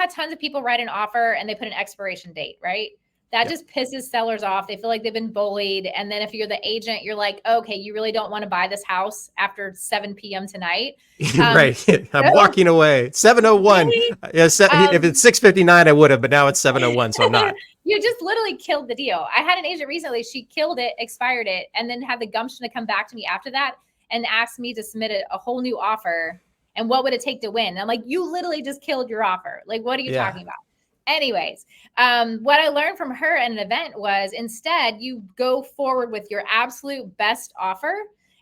had tons of people write an offer and they put an expiration date, right? That just pisses sellers off. They feel like they've been bullied. And then if you're the agent, you're like, okay, you really don't want to buy this house after 7 p.m. tonight. Right. I'm walking away. 7:01. Really? If it's 6:59, I would have, but now it's 7:01, so I'm not. You just literally killed the deal. I had an agent recently. She killed it, expired it, and then had the gumption to come back to me after that and ask me to submit a whole new offer. And what would it take to win? And I'm like, you literally just killed your offer. Like, what are you talking about? Anyways, what I learned from her at an event was instead you go forward with your absolute best offer.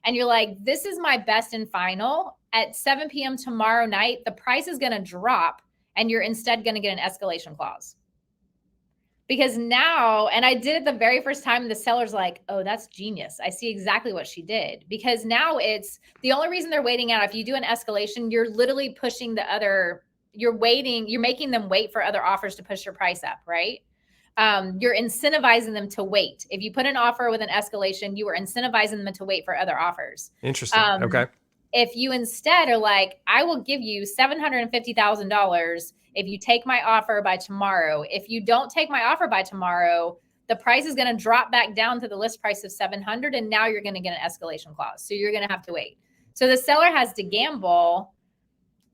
And you're like, this is my best and final at 7 p.m. tomorrow night. The price is going to drop and you're instead going to get an escalation clause. Because now, and I did it the very first time, the seller's like, oh, that's genius. I see exactly what she did. Because now it's the only reason they're waiting out. If you do an escalation, you're literally pushing the other, you're making them wait for other offers to push your price up, right? You're incentivizing them to wait. If you put an offer with an escalation, you are incentivizing them to wait for other offers. Interesting. Okay. If you instead are like, I will give you $750,000 if you take my offer by tomorrow. If you don't take my offer by tomorrow, the price is going to drop back down to the list price of $700,000, and now you're going to get an escalation clause. So you're going to have to wait. So the seller has to gamble.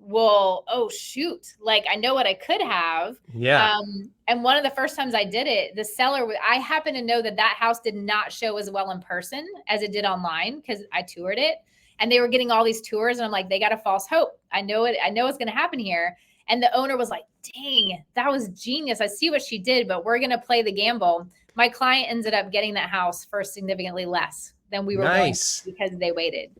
Well, oh shoot, like I know what I could have. Yeah. And one of the first times I did it, the seller, I happen to know that house did not show as well in person as it did online because I toured it. And they were getting all these tours. And I'm like, they got a false hope. I know it. I know what's going to happen here. And the owner was like, dang, that was genius. I see what she did, but we're going to play the gamble. My client ended up getting that house for significantly less than we were going to because they waited.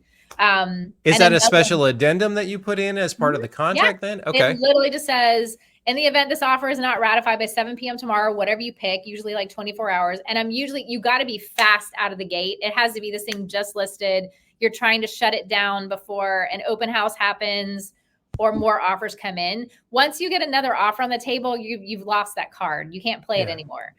Is that a special addendum that you put in as part of the contract then? Okay. It literally just says, in the event this offer is not ratified by 7 p.m. tomorrow, whatever you pick, usually like 24 hours. And you got to be fast out of the gate. It has to be this thing just listed. You're trying to shut it down before an open house happens or more offers come in. Once you get another offer on the table, you've lost that card. You can't play it anymore.